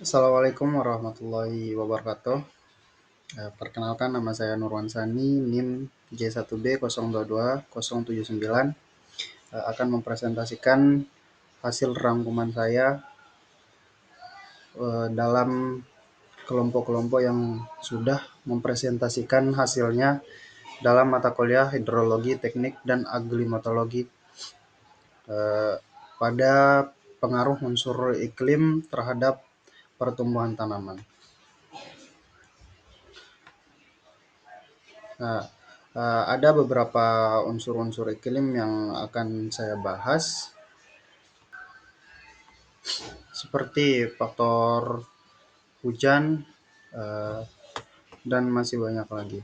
Assalamualaikum warahmatullahi wabarakatuh. Perkenalkan nama saya Nurwansani, NIM J1B 022 079, akan mempresentasikan hasil rangkuman saya dalam kelompok-kelompok yang sudah mempresentasikan hasilnya dalam mata kuliah Hidrologi Teknik dan Aglimatologi eh, pada pengaruh unsur iklim terhadap pertumbuhan tanaman. Nah, ada beberapa unsur-unsur iklim yang akan saya bahas, seperti faktor hujan, eh, dan masih banyak lagi.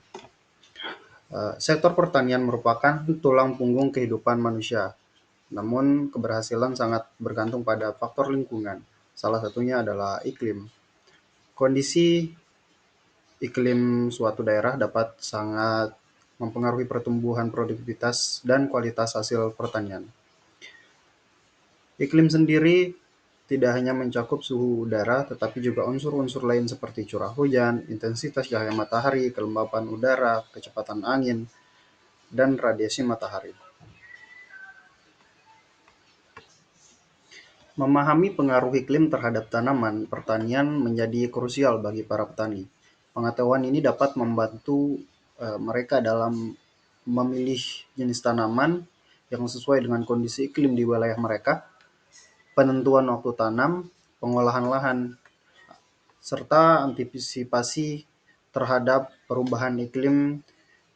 Sektor pertanian merupakan tulang punggung kehidupan manusia, namun keberhasilan sangat bergantung pada faktor lingkungan. Salah satunya adalah iklim. Kondisi iklim suatu daerah dapat sangat mempengaruhi pertumbuhan produktivitas dan kualitas hasil pertanian. Iklim sendiri tidak hanya mencakup suhu udara, tetapi juga unsur-unsur lain seperti curah hujan, intensitas cahaya matahari, kelembapan udara, kecepatan angin, dan radiasi matahari. Memahami pengaruh iklim terhadap tanaman pertanian menjadi krusial bagi para petani. Pengetahuan ini dapat membantu mereka dalam memilih jenis tanaman yang sesuai dengan kondisi iklim di wilayah mereka, penentuan waktu tanam, pengolahan lahan, serta antisipasi terhadap perubahan iklim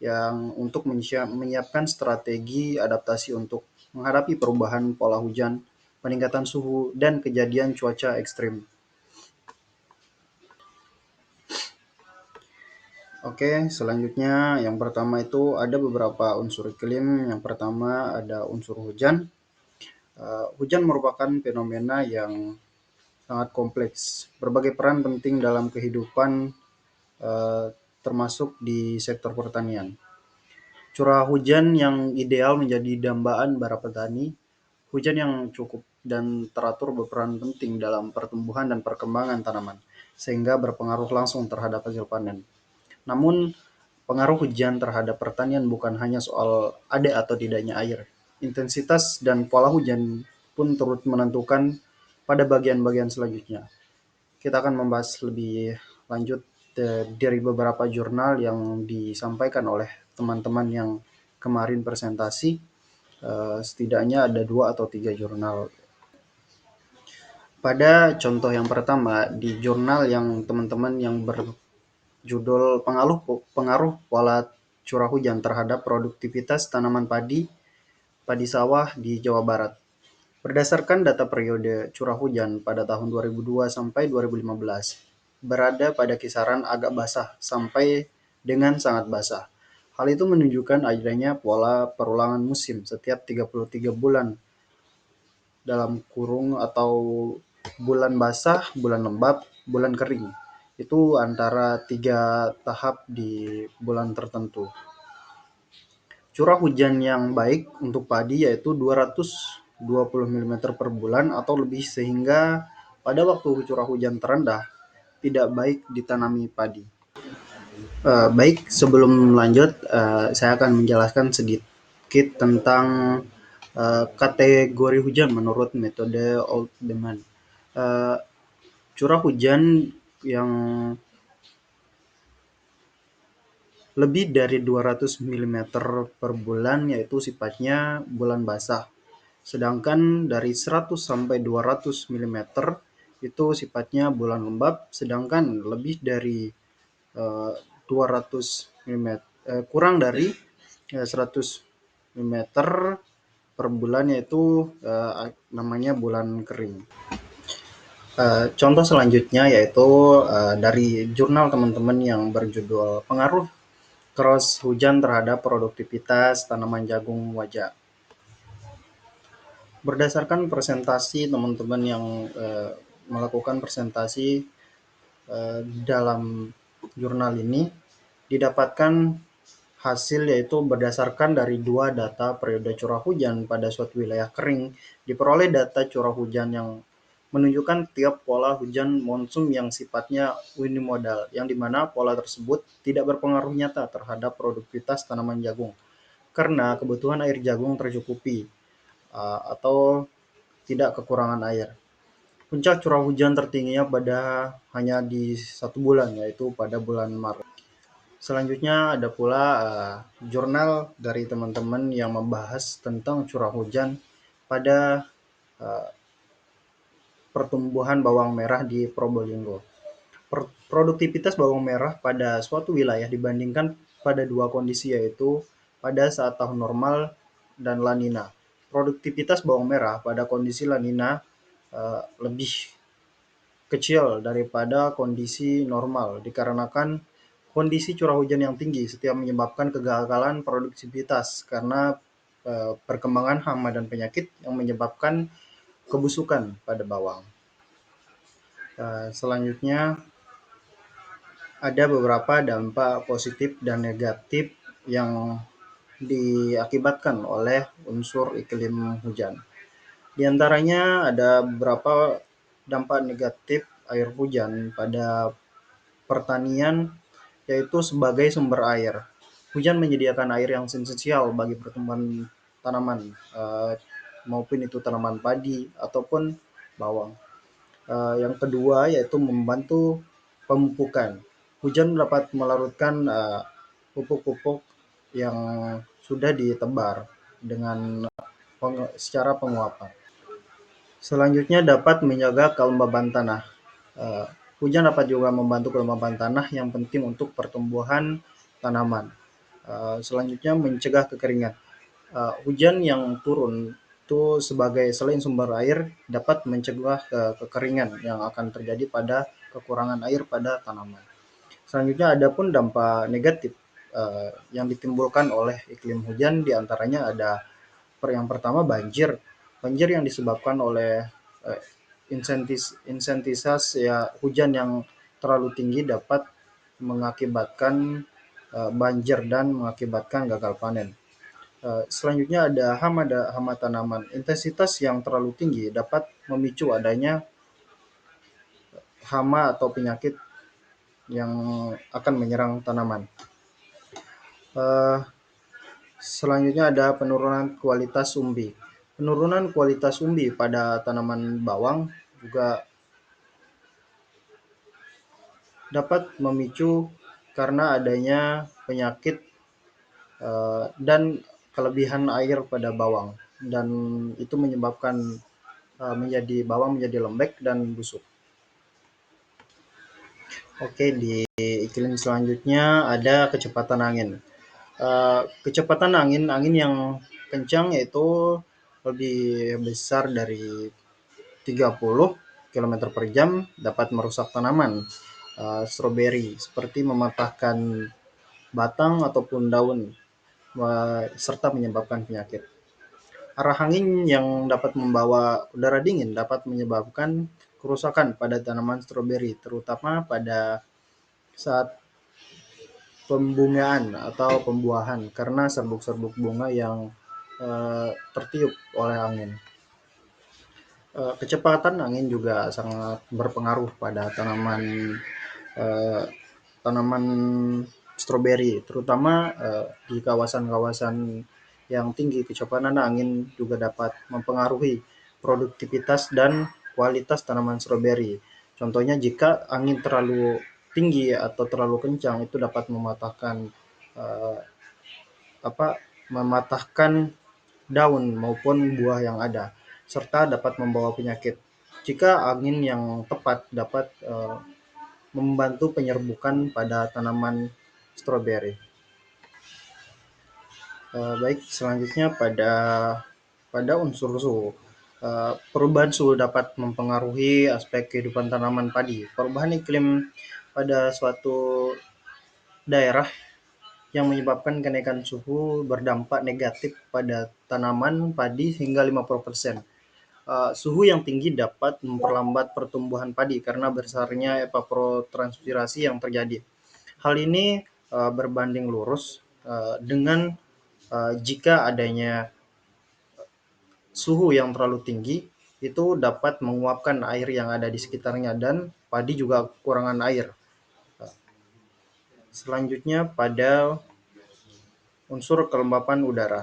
yang untuk menyiapkan strategi adaptasi untuk menghadapi perubahan pola hujan, peningkatan suhu, dan kejadian cuaca ekstrim. Oke, selanjutnya yang pertama itu ada beberapa unsur iklim. Yang pertama ada unsur hujan. Hujan merupakan fenomena yang sangat kompleks. Berbagai peran penting dalam kehidupan, eh, termasuk di sektor pertanian. Curah hujan yang ideal menjadi dambaan para petani. Hujan yang cukup dan teratur berperan penting dalam pertumbuhan dan perkembangan tanaman, sehingga berpengaruh langsung terhadap hasil panen. Namun, pengaruh hujan terhadap pertanian bukan hanya soal ada atau tidaknya air. Intensitas dan pola hujan pun turut menentukan pada bagian-bagian selanjutnya. Kita akan membahas lebih lanjut dari beberapa jurnal yang disampaikan oleh teman-teman yang kemarin presentasi. Setidaknya ada 2 atau 3 jurnal. Pada contoh yang pertama, di jurnal yang teman-teman yang berjudul pengaruh pola curah hujan terhadap produktivitas tanaman padi padi sawah di Jawa Barat. Berdasarkan data periode curah hujan pada tahun 2002 sampai 2015, berada pada kisaran agak basah sampai dengan sangat basah. Hal itu menunjukkan adanya pola perulangan musim setiap 33 bulan dalam kurung atau bulan basah, bulan lembab, bulan kering. Itu antara 3 tahap di bulan tertentu. Curah hujan yang baik untuk padi yaitu 220 mm per bulan atau lebih, sehingga pada waktu curah hujan terendah tidak baik ditanami padi. Baik, sebelum lanjut, saya akan menjelaskan sedikit tentang kategori hujan menurut metode Oldman. Uh, Curah hujan yang lebih dari 200 mm per bulan yaitu sifatnya bulan basah. Sedangkan dari 100 sampai 200 mm itu sifatnya bulan lembab, sedangkan lebih dari 200 mm, kurang dari 100 mm per bulan yaitu namanya bulan kering. Contoh selanjutnya yaitu dari jurnal teman-teman yang berjudul Pengaruh Cross Hujan Terhadap Produktivitas Tanaman Jagung Wajah. Berdasarkan presentasi teman-teman yang melakukan presentasi dalam jurnal ini, didapatkan hasil yaitu berdasarkan dari 2 data periode curah hujan pada suatu wilayah kering, diperoleh data curah hujan yang menunjukkan tiap pola hujan monsun yang sifatnya unimodal, yang dimana pola tersebut tidak berpengaruh nyata terhadap produktivitas tanaman jagung karena kebutuhan air jagung tercukupi atau tidak kekurangan air. Puncak curah hujan tertingginya pada hanya di 1 bulan, yaitu pada bulan Maret. Selanjutnya ada pula jurnal dari teman-teman yang membahas tentang curah hujan pada uh, pertumbuhan bawang merah di Probolinggo. Produktivitas bawang merah pada suatu wilayah dibandingkan pada dua kondisi, yaitu pada saat tahun normal dan La Nina. Produktivitas bawang merah pada kondisi La Nina lebih kecil daripada kondisi normal dikarenakan kondisi curah hujan yang tinggi setiap menyebabkan kegagalan produktivitas karena perkembangan hama dan penyakit yang menyebabkan kebusukan pada bawang. Selanjutnya ada beberapa dampak positif dan negatif yang diakibatkan oleh unsur iklim hujan. Di antaranya ada beberapa dampak negatif air hujan pada pertanian, yaitu sebagai sumber air. Hujan menyediakan air yang esensial bagi pertumbuhan tanaman, maupun itu tanaman padi ataupun bawang. Yang kedua yaitu membantu pemupukan. Hujan dapat melarutkan pupuk-pupuk yang sudah ditebar dengan secara penguapan. Selanjutnya dapat menjaga kelembaban tanah. Eh, Hujan dapat juga membantu kelembaban tanah yang penting untuk pertumbuhan tanaman. Selanjutnya mencegah kekeringan. Hujan yang turun itu sebagai selain sumber air dapat mencegah kekeringan yang akan terjadi pada kekurangan air pada tanaman. Selanjutnya ada pun dampak negatif yang ditimbulkan oleh iklim hujan, diantaranya ada yang pertama banjir. Banjir yang disebabkan oleh uh, intensitas ya hujan yang terlalu tinggi dapat mengakibatkan banjir dan mengakibatkan gagal panen. Selanjutnya ada hama tanaman. Intensitas yang terlalu tinggi dapat memicu adanya hama atau penyakit yang akan menyerang tanaman. Uh, Selanjutnya ada penurunan kualitas umbi. Penurunan kualitas umbi pada tanaman bawang juga dapat memicu karena adanya penyakit dan kelebihan air pada bawang, dan itu menyebabkan menjadi bawang menjadi lembek dan busuk. Oke, di iklim selanjutnya ada kecepatan angin. Kecepatan angin yang kencang yaitu lebih besar dari 30 km per jam dapat merusak tanaman stroberi seperti mematahkan batang ataupun daun serta menyebabkan penyakit. Arah angin yang dapat membawa udara dingin dapat menyebabkan kerusakan pada tanaman stroberi, terutama pada saat pembungaan atau pembuahan karena serbuk-serbuk bunga yang tertiup oleh angin. Kecepatan angin juga sangat berpengaruh pada eh, tanaman stroberi, terutama di kawasan-kawasan yang tinggi. Kecepatan angin juga dapat mempengaruhi produktivitas dan kualitas tanaman stroberi. Contohnya jika angin terlalu tinggi atau terlalu kencang itu dapat eh, mematahkan daun maupun buah yang ada, serta dapat membawa penyakit. Jika angin yang tepat dapat membantu penyerbukan pada tanaman stroberi. Baik, selanjutnya pada unsur suhu. Perubahan suhu dapat mempengaruhi aspek kehidupan tanaman padi. Perubahan iklim pada suatu daerah yang menyebabkan kenaikan suhu berdampak negatif pada tanaman padi hingga 50%. Suhu yang tinggi dapat memperlambat pertumbuhan padi karena besarnya evapotranspirasi yang terjadi. Hal ini berbanding lurus dengan jika adanya suhu yang terlalu tinggi itu dapat menguapkan air yang ada di sekitarnya dan padi juga kekurangan air. Selanjutnya pada unsur kelembapan udara.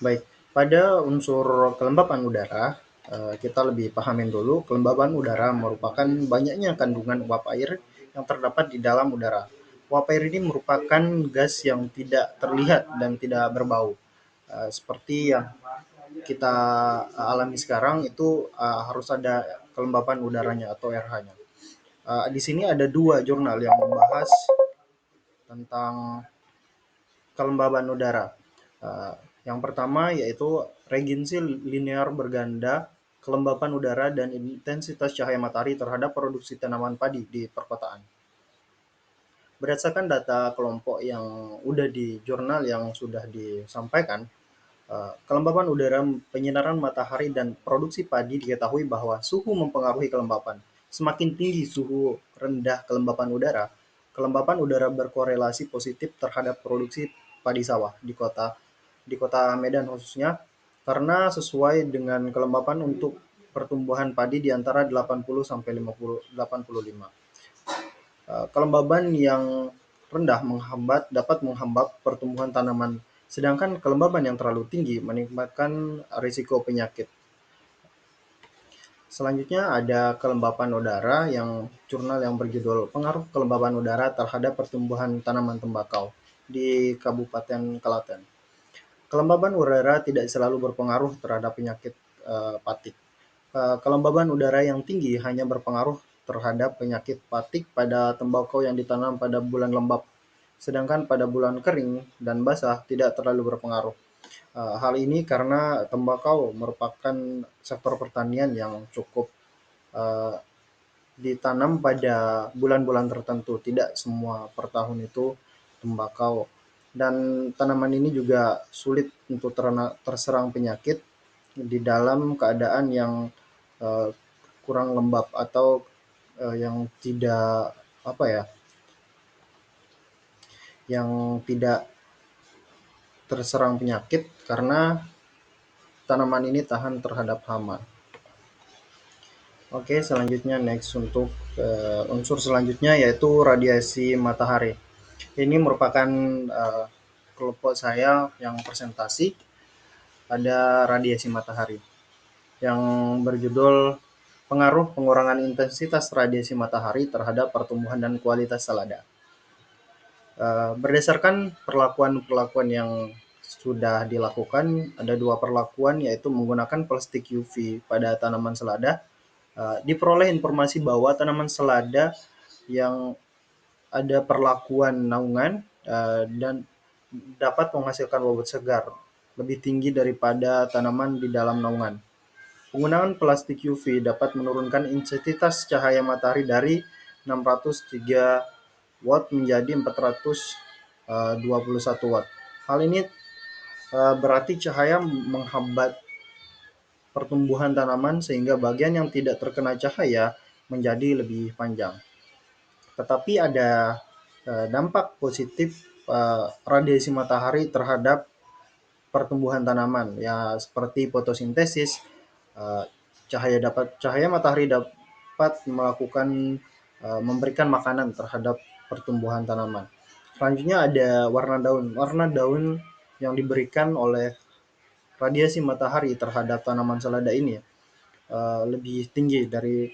Baik, pada unsur kelembapan udara, kita lebih pahamin dulu. Kelembapan udara merupakan banyaknya kandungan uap air yang terdapat di dalam udara. Uap air ini merupakan gas yang tidak terlihat dan tidak berbau. Seperti yang kita alami sekarang itu harus ada kelembapan udaranya atau RH-nya. Di sini ada dua jurnal yang membahas tentang kelembaban udara. Uh, yang pertama yaitu regensi linear berganda, kelembapan udara dan intensitas cahaya matahari terhadap produksi tanaman padi di perkotaan. Berdasarkan data kelompok yang udah di jurnal yang sudah disampaikan, kelembapan udara, penyinaran matahari dan produksi padi diketahui bahwa suhu mempengaruhi kelembapan. Semakin tinggi suhu rendah kelembapan udara berkorelasi positif terhadap produksi padi sawah di kota Medan khususnya, karena sesuai dengan kelembapan untuk pertumbuhan padi di antara 80 sampai 85. Kelembaban yang rendah dapat menghambat pertumbuhan tanaman, sedangkan kelembaban yang terlalu tinggi meningkatkan risiko penyakit. Selanjutnya ada kelembapan udara yang jurnal yang berjudul Pengaruh Kelembapan Udara Terhadap Pertumbuhan Tanaman Tembakau di Kabupaten Klaten. Kelembaban udara tidak selalu berpengaruh terhadap penyakit patik. Kelembaban udara yang tinggi hanya berpengaruh terhadap penyakit patik pada tembakau yang ditanam pada bulan lembab, sedangkan pada bulan kering dan basah tidak terlalu berpengaruh. Hal ini karena tembakau merupakan sektor pertanian yang cukup uh, ditanam pada bulan-bulan tertentu, tidak semua per tahun itu tembakau. Dan tanaman ini juga sulit untuk terserang penyakit di dalam keadaan yang uh, kurang lembab atau yang tidak apa ya, yang tidak terserang penyakit karena tanaman ini tahan terhadap hama. Oke, selanjutnya next untuk unsur selanjutnya yaitu radiasi matahari. Ini merupakan kelompok saya yang presentasi pada radiasi matahari yang berjudul Pengaruh Pengurangan Intensitas Radiasi Matahari Terhadap Pertumbuhan dan Kualitas Selada. Berdasarkan perlakuan-perlakuan yang sudah dilakukan, ada dua perlakuan yaitu menggunakan plastik UV pada tanaman selada. Diperoleh informasi bahwa tanaman selada yang ada perlakuan naungan dan dapat menghasilkan bobot segar lebih tinggi daripada tanaman di dalam naungan. Penggunaan plastik UV dapat menurunkan intensitas cahaya matahari dari 603 watt menjadi 421 watt. Hal ini berarti cahaya menghambat pertumbuhan tanaman sehingga bagian yang tidak terkena cahaya menjadi lebih panjang. Tetapi ada dampak positif radiasi matahari terhadap pertumbuhan tanaman ya seperti fotosintesis. Uh, cahaya matahari dapat melakukan memberikan makanan terhadap pertumbuhan tanaman. Selanjutnya ada warna daun. Warna daun yang diberikan oleh radiasi matahari terhadap tanaman selada ini lebih tinggi dari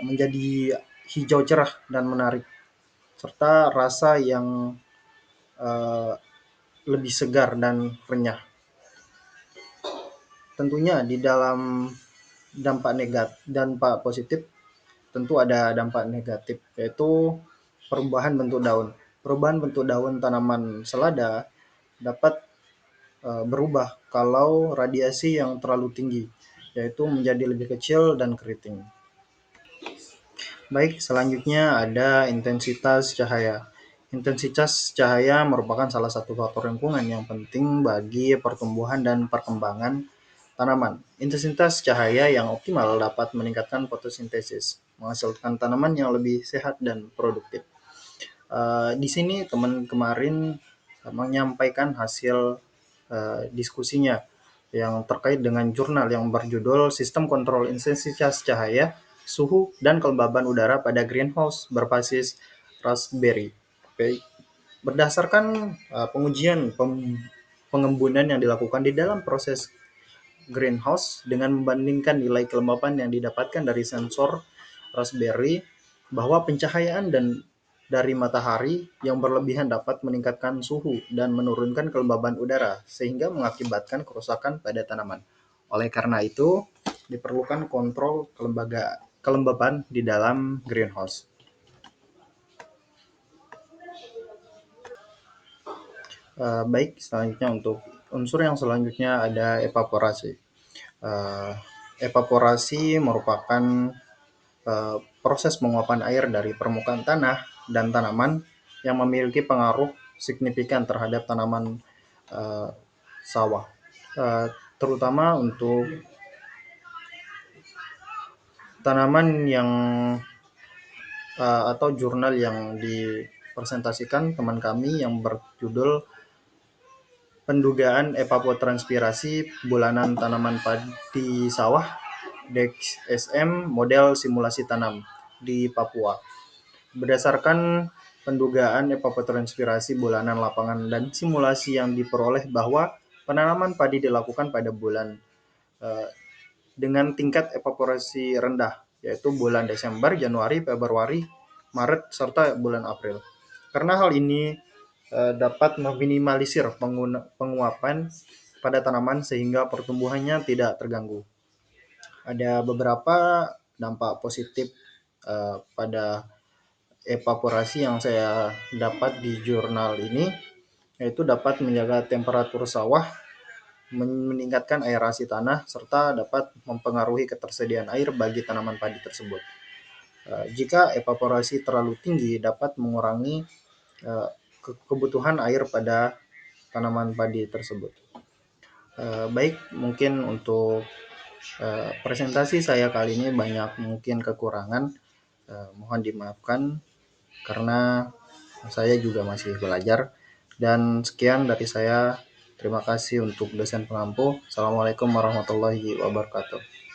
menjadi hijau cerah dan menarik, serta rasa yang uh, lebih segar dan renyah. Tentunya di dalam dampak positif tentu ada dampak negatif, yaitu perubahan bentuk daun. Perubahan bentuk daun tanaman selada dapat berubah kalau radiasi yang terlalu tinggi, yaitu menjadi lebih kecil dan keriting. Baik, selanjutnya ada intensitas cahaya. Intensitas cahaya merupakan salah satu faktor lingkungan yang penting bagi pertumbuhan dan perkembangan tanaman. Intensitas cahaya yang optimal dapat meningkatkan fotosintesis, menghasilkan tanaman yang lebih sehat dan produktif. Di sini teman kemarin menyampaikan hasil diskusinya yang terkait dengan jurnal yang berjudul Sistem Kontrol Intensitas Cahaya, Suhu, dan Kelembaban Udara pada Greenhouse berbasis Raspberry. Oke. Berdasarkan pengujian pengembunan yang dilakukan di dalam proses greenhouse dengan membandingkan nilai kelembapan yang didapatkan dari sensor Raspberry, bahwa pencahayaan dan dari matahari yang berlebihan dapat meningkatkan suhu dan menurunkan kelembaban udara sehingga mengakibatkan kerusakan pada tanaman. Oleh karena itu, diperlukan kontrol kelembaban di dalam greenhouse. Baik, selanjutnya untuk unsur yang selanjutnya ada evaporasi. Eh, Evaporasi merupakan proses penguapan air dari permukaan tanah dan tanaman yang memiliki pengaruh signifikan terhadap tanaman eh, sawah. Terutama untuk tanaman yang atau jurnal yang dipresentasikan teman kami yang berjudul Pendugaan Evapotranspirasi Bulanan Tanaman Padi Sawah DEXSM Model Simulasi Tanam di Papua. Berdasarkan pendugaan evapotranspirasi bulanan lapangan dan simulasi yang diperoleh bahwa penanaman padi dilakukan pada bulan eh, dengan tingkat evaporasi rendah, yaitu bulan Desember, Januari, Februari, Maret, serta bulan April. Karena hal ini dapat meminimalisir penguapan pada tanaman sehingga pertumbuhannya tidak terganggu. Ada beberapa dampak positif pada evaporasi yang saya dapat di jurnal ini, yaitu dapat menjaga temperatur sawah, meningkatkan aerasi tanah, serta dapat mempengaruhi ketersediaan air bagi tanaman padi tersebut. Jika evaporasi terlalu tinggi, dapat mengurangi kebutuhan air pada tanaman padi tersebut. Baik, mungkin untuk presentasi saya kali ini banyak mungkin kekurangan, mohon dimaafkan karena saya juga masih belajar. Dan sekian dari saya. Terima kasih untuk dosen pengampu. Assalamualaikum warahmatullahi wabarakatuh.